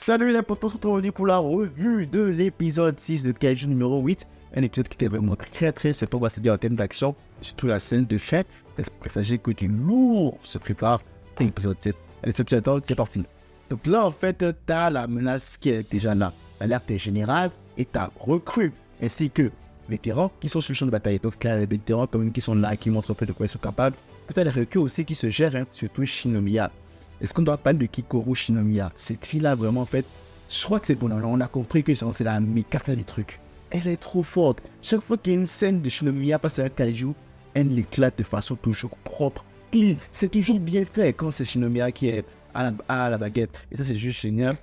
Salut les potos, on pour la revue de l'épisode 6 de Kaiju numéro 8. Un épisode qui était vraiment très sympa, on va se dire en termes d'action, surtout la scène de fête. Laisse présager que du lourd se prépare pour l'épisode 7. Allez, c'est parti. Donc là, en fait, t'as la menace qui est déjà là. L'alerte est générale et t'as recrues ainsi que vétérans qui sont sur le champ de bataille. Donc, t'as les vétérans quand même qui sont là, qui montrent un peu de quoi ils sont capables. Puis t'as les recrues aussi qui se gèrent, surtout Shinomiya. Est-ce qu'on doit parler de Kikoru Shinomiya? Cette fille-là, vraiment, en fait, je crois que c'est bon. On a compris que c'est la Mikasa du truc. Elle est trop forte. Chaque fois qu'il y a une scène de Shinomiya passe à un kaiju, elle l'éclate de façon toujours propre, clean. C'est toujours bien fait quand c'est Shinomiya qui est à la baguette. Et ça, c'est juste génial.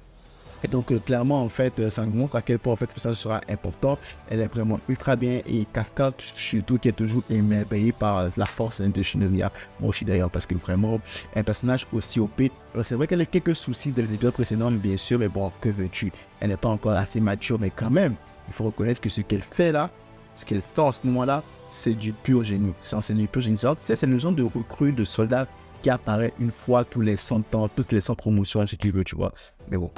Et donc, clairement, en fait, ça nous montre à quel point, en fait, ça sera important. Elle est vraiment ultra bien. Et Kafka, surtout, qui est toujours émerveillé par la force de Shinomiya. Moi aussi, d'ailleurs, parce que vraiment, un personnage aussi OP. Alors, c'est vrai qu'elle a quelques soucis de l'épisode précédent, bien sûr, mais bon, que veux-tu? Elle n'est pas encore assez mature, mais quand même, il faut reconnaître que ce qu'elle fait là, ce qu'elle fait en ce moment-là, c'est du pur génie. C'est du pur génie. C'est le genre de recrue de soldats qui apparaît une fois tous les 100 ans, toutes les 100 promotions, si tu veux, tu vois. Mais bon.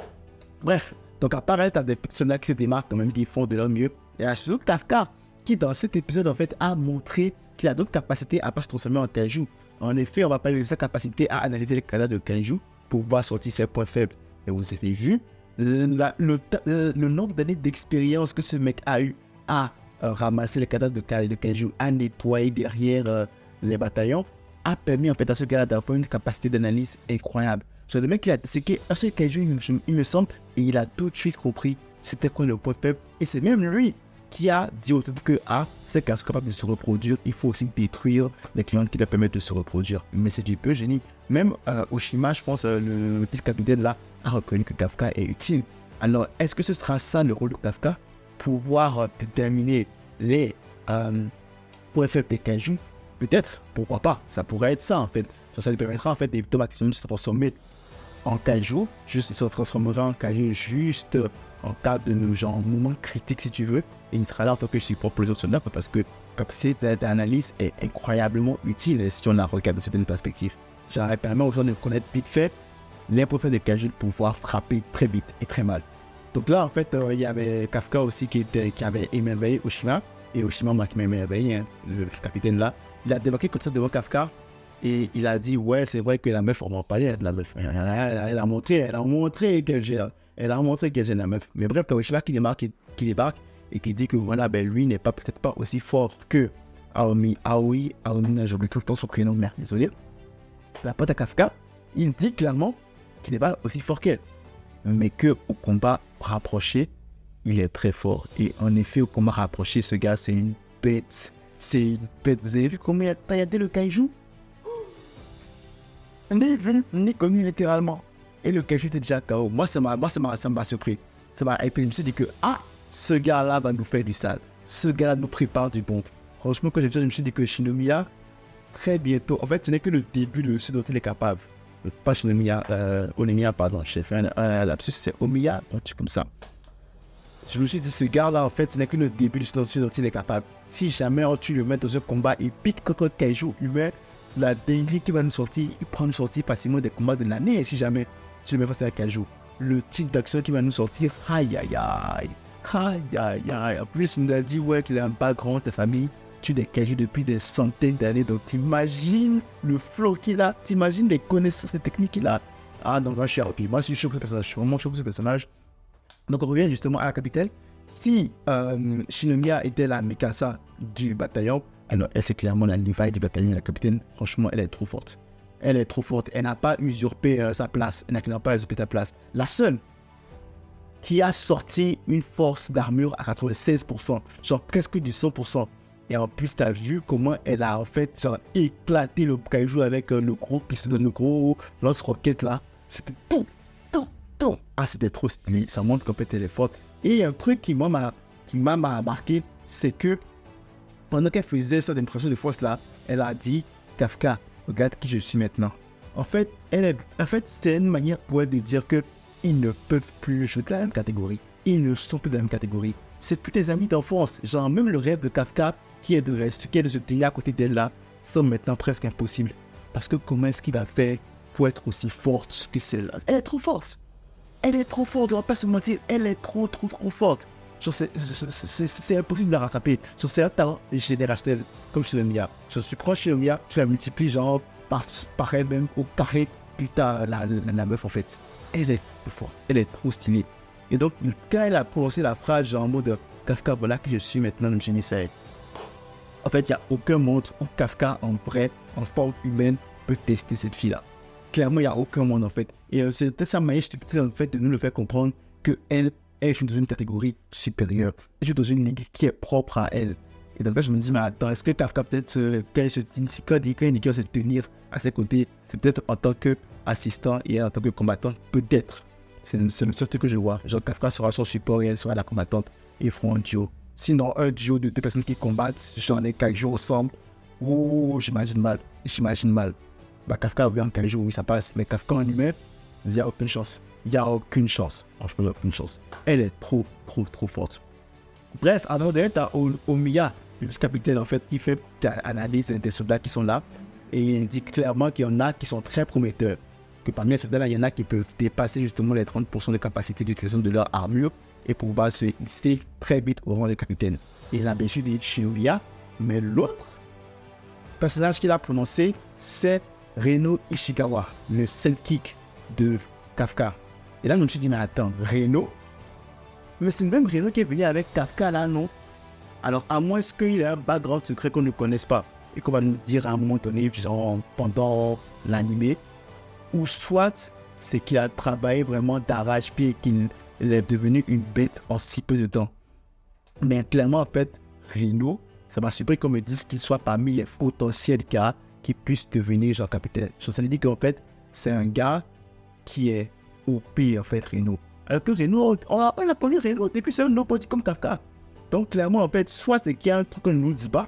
Bref, donc apparaît, t'as des petits soldats qui se démarquent quand même, qui font de leur mieux. Et à surtout Kafka, qui dans cet épisode en fait a montré qu'il a d'autres capacités à pas se transformer en kaiju. En effet, on va parler de sa capacité à analyser les cadavres de kaiju pour voir sortir ses points faibles. Et vous avez vu le nombre d'années d'expérience que ce mec a eu à ramasser les cadavres de kaiju, à nettoyer derrière les bataillons, a permis en fait à ce gars d'avoir une capacité d'analyse incroyable. Le mec, c'est qu'un seul kaiju, il me semble, et il a tout de suite compris c'était quoi le point faible. Et c'est même lui qui a dit au tout que ces gars sont capables de se reproduire, il faut aussi détruire les clients qui leur permettent de se reproduire. Mais c'est du peu génie. Même Oshima, je pense, le petit capitaine là, a reconnu que Kafka est utile. Alors, est-ce que ce sera ça le rôle de Kafka? Pouvoir déterminer les points faibles des kaiju? Peut-être, pourquoi pas, ça pourrait être ça en fait. Ça lui permettra en fait d'éviter au maximum de se transformer en kaiju, juste il se transformera en kaiju juste en cas de genre moment critique si tu veux, et il sera là en tant que support pour les autres soldats parce que cette analyse est incroyablement utile si on la regarde de certaines perspectives. Ça permet aux gens de connaître vite fait les points faibles des kaiju de pouvoir frapper très vite et très mal. Donc là en fait il y avait Kafka aussi qui avait émerveillé Oshima, et Oshima moi qui m'a émerveillé, le capitaine là, il a débarqué comme ça devant Kafka. Et il a dit, ouais, c'est vrai que la meuf, on va en parler de la meuf. Elle a montré qu'elle gère la meuf. Mais bref, t'as Oshima qui débarque et qui dit que voilà, ben lui n'est peut-être pas aussi fort que Aoi, j'oublie tout le temps son prénom, merde, désolé. La pote à Kafka, il dit clairement qu'il n'est pas aussi fort qu'elle. Mais qu'au combat rapproché, il est très fort. Et en effet, au combat rapproché, ce gars, c'est une bête. Vous avez vu combien il a tailladé le kaiju? Ni connu littéralement. Et le kaiju était déjà KO. Moi, ça m'a surpris. Ça m'a hypé. Je me suis dit que, ce gars-là va nous faire du sale. Ce gars-là nous prépare du bon. Franchement, quand j'ai vu ça, je me suis dit que Shinomiya, très bientôt, en fait, ce n'est que le début de ce dont il est capable. Pas Shinomiya, Oniya, pardon. J'ai fait un lapsus, c'est Omiya, un truc comme ça. Je me suis dit, ce gars-là, en fait, ce n'est que le début de ce dont il est capable. Si jamais tu le mets dans un combat épique contre un kaiju humain, la dinguerie qui va nous sortir, il prend nous sortir facilement des combats de l'année. Si jamais tu le mets face à un kaiju, le type d'action qui va nous sortir, aïe. En plus, il nous a dit qu'il a un background, sa famille tue des kaiju depuis des centaines d'années. Donc, t'imagines le flow qu'il a, t'imagines les connaissances et techniques qu'il a. Donc moi, je suis happy. Moi, je suis chaud pour ce personnage. Je suis vraiment chaud pour ce personnage. Donc, on revient justement à la capitale. Si Shinomiya était la Mikasa du bataillon, alors elle c'est clairement la Levi du bataillon, la capitaine. Franchement, elle est trop forte. Elle est trop forte. Elle n'a pas usurpé sa place. Elle n'a pas usurpé ta place. La seule qui a sorti une force d'armure à 96%, genre presque du 100%. Et en plus, tu as vu comment elle a en fait éclaté le kaiju avec le gros pistolet, le gros lance-roquette là. C'était tout. C'était trop stylé. Ça montre qu'en fait elle est forte. Et un truc qui m'a marqué, c'est que pendant qu'elle faisait cette impression de force là, elle a dit, Kafka, regarde qui je suis maintenant. En fait, c'est une manière pour elle de dire que ils ne peuvent plus jouer de la même catégorie. Ils ne sont plus de la même catégorie. C'est plus des amis d'enfance. Genre, même le rêve de Kafka, qui est de se tenir à côté d'elle là, semble maintenant presque impossible. Parce que comment est-ce qu'il va faire pour être aussi forte que celle-là? Elle est trop forte. elle est trop forte, on va pas se mentir, elle est trop forte. Genre, c'est impossible de la rattraper. Genre, c'est un talent générationnel, comme chez le Mia. Genre, si tu prends chez le Mia, tu la multiplies genre par elle-même au carré, puis t'as la meuf en fait. Elle est trop forte, elle est trop stylée. Et donc, quand elle a prononcé la phrase genre en mode Kafka, voilà qui je suis maintenant le génie Saïd. En fait, il n'y a aucun monde où Kafka, en vrai, en forme humaine, peut tester cette fille-là. Clairement, il n'y a aucun monde, en fait. Et c'est peut-être sa manière stupide, en fait, de nous le faire comprendre qu'elle joue dans une catégorie supérieure. Elle joue dans une ligue qui est propre à elle. Et donc là, je me dis, mais attends, est-ce que Kafka, peut-être, quand il va se tenir à ses côtés, c'est peut-être en tant qu'assistant et en tant que combattant, peut-être. C'est le seul truc que je vois. Genre, Kafka sera son support et elle sera la combattante. Et ils feront un duo. Sinon, un duo de deux personnes qui combattent, j'en ai 4 jours ensemble. Oh, j'imagine mal. Bah, Kafka, oui, en 4 jours, oui, ça passe. Mais Kafka en lui-même, il n'y a aucune chance. Franchement, il n'y a aucune chance. Elle est trop forte. Bref, avant d'ailleurs, tu as Omiya, le capitaine, en fait, qui fait analyse des soldats qui sont là. Et il dit clairement qu'il y en a qui sont très prometteurs. Que parmi les soldats-là, il y en a qui peuvent dépasser justement les 30% de capacité d'utilisation de leur armure et pouvoir se hisser très vite au rang de capitaine. Et il a bien sûr dit Shinomiya, mais l'autre personnage qu'il a prononcé, c'est Reno Ishikawa, le sidekick de Kafka. Et là, je me suis dit, mais attends, Reno? Mais c'est le même Reno qui est venu avec Kafka là, non? Alors, à moins qu'il ait un background secret qu'on ne connaisse pas et qu'on va nous dire à un moment donné, genre pendant l'animé, ou soit c'est qu'il a travaillé vraiment d'arrache-pied et qu'il est devenu une bête en si peu de temps. Mais clairement, en fait, Reno, ça m'a surpris qu'on me dise qu'il soit parmi les potentiels gars qui puissent devenir genre capitaine. Ça veut dire qu'en fait, c'est un gars qui est OP en fait, Reno. Alors que Reno, on a connu Reno depuis c'est un nobody comme Kafka. Donc clairement, en fait, soit c'est qu'il y a un truc qu'on ne nous dit pas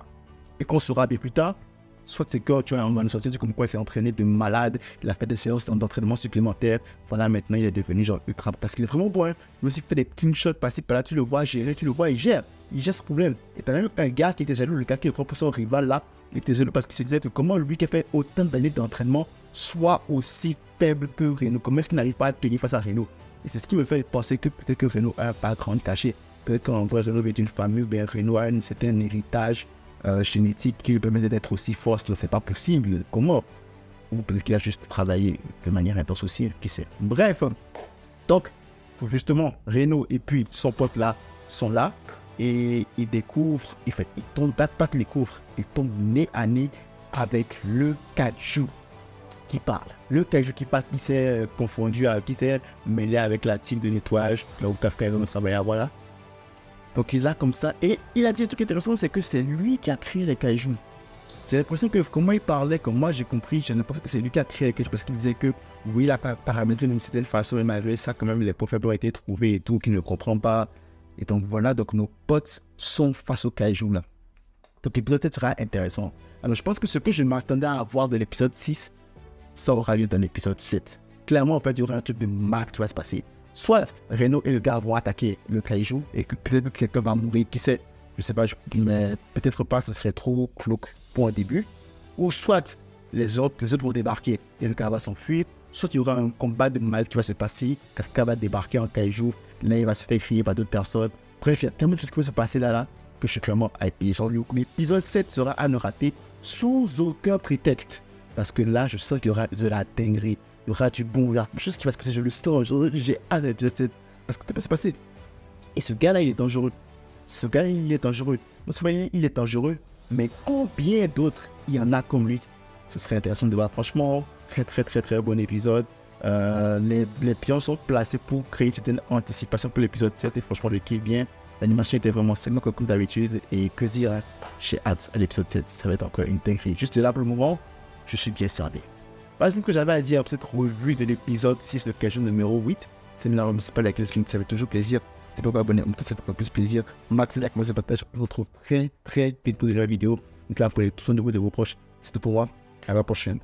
et qu'on saura bien plus tard, soit c'est que tu vois, on va nous sortir du comme quoi il s'est entraîné de malade, il a fait des séances d'entraînement supplémentaires. Voilà, maintenant il est devenu genre ultra. Parce qu'il est vraiment bon, hein. Il aussi fait des clean shots par-ci par-là, tu le vois gérer, il gère ce problème. Et t'as même un gars qui était jaloux, le gars qui est propre son rival là, il était jaloux parce qu'il se disait que comment lui qui a fait autant d'années d'entraînement soit aussi faible que Reno. Comment est-ce qu'il n'arrive pas à tenir face à Reno? Et c'est ce qui me fait penser que peut-être que Reno a un background caché. Peut-être qu'en vrai Reno vient d'une famille, bien Reno a un certain héritage génétique qui lui permet d'être aussi fort, ce n'est pas possible. Comment? Ou peut-être qu'il a juste travaillé de manière intense aussi, qui sait. Bref, donc, justement, Reno et puis son pote là sont là et ils découvrent, en fait, ils tombent, pas qu'ils découvrent, ils tombent nez à nez avec le Kaiju qui parle. Le Kaiju qui parle, qui s'est confondu, qui s'est mêlé avec la team de nettoyage, là où Kafka est venu travailler, voilà. Donc il est là comme ça, et il a dit un truc intéressant, c'est que c'est lui qui a créé les kaijus. J'ai l'impression que comment il parlait, comme moi j'ai compris, j'ai l'impression que c'est lui qui a créé les kaijus, parce qu'il disait que oui, il a paramétré d'une certaine façon, mais malgré ça, quand même, les points faibles ont été trouvés et tout, qu'il ne comprend pas. Et donc voilà, donc nos potes sont face aux kaijus là. Donc l'épisode sera intéressant. Alors je pense que ce que je m'attendais à voir de l'épisode 6, ça aura lieu dans l'épisode 7. Clairement, en fait, il y aura un truc de marque qui va se passer. Soit Reno et le gars vont attaquer le kaiju et que peut-être quelqu'un va mourir, qui sait, je sais pas, mais peut-être pas, ça serait trop glauque pour un début. Ou soit les autres vont débarquer et le gars va s'enfuir. Soit il y aura un combat de mal qui va se passer, quelqu'un va débarquer en kaiju, là il va se faire crier par d'autres personnes. Bref, il y a tellement de choses qui vont se passer là que je suis vraiment hypé. Genre, l'épisode 7 sera à ne rater sous aucun prétexte. Parce que là, je sens qu'il y aura de la dinguerie. Il y aura du bon, il y aura quelque chose qui va se passer, je le sens, j'ai hâte de cette... Parce que ça peut se passer. Et ce gars-là, il est dangereux. Il est dangereux, mais combien d'autres il y en a comme lui? Ce serait intéressant de voir. Franchement, très bon épisode. Les pions sont placés pour créer une certaine anticipation pour l'épisode 7 et franchement, le kiffe bien. L'animation était vraiment sainement comme d'habitude. Et que dire, hein? J'ai hâte à l'épisode 7, ça va être encore une dinguerie. Juste là pour le moment, je suis bien servi. Voilà ce que j'avais à dire pour cette revue de l'épisode 6 de Kaiju numéro 8. C'est une larme municipale avec laquelle ça fait toujours plaisir. C'était pas abonné, ça fait encore plus plaisir. Max like, moi c'est partage. Je vous retrouve très vite pour de nouvelles vidéos. Donc là, pour les tout nouveaux de vos proches. C'est tout pour moi. À la prochaine.